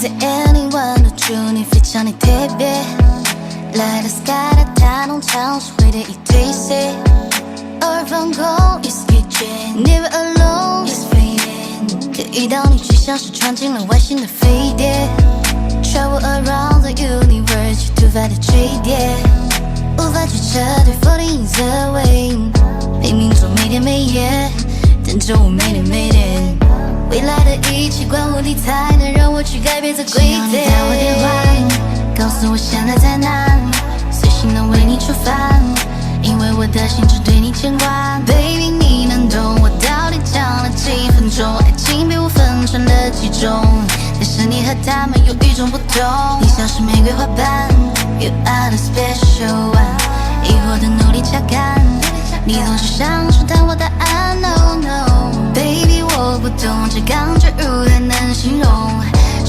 在 anyone 都祝你非常的特别。来到 sky 的大农场是会的一堆 say， 偶尔放空 is kitchen，never alone is fading。可遇到你却像是闯进了外星的飞碟 ，travel around the universe 去突发的坠跌，无法去撤退 floating in the wind， 拼命做每天每夜，等着我每天每天。未来的一切关乎你，才能让我去改变这规则。只要你打我电话，告诉我现在在哪，随行能为你出发，因为我的心只对你牵挂。Baby， 你能懂我到底讲了几分钟？爱情被我分成了几种，但是你和他们有与众不同。你像是玫瑰花瓣 ，You are the special one， 疑惑的努力查看，你总是想试探我答案。No no，Baby， 我不懂这刚坠入的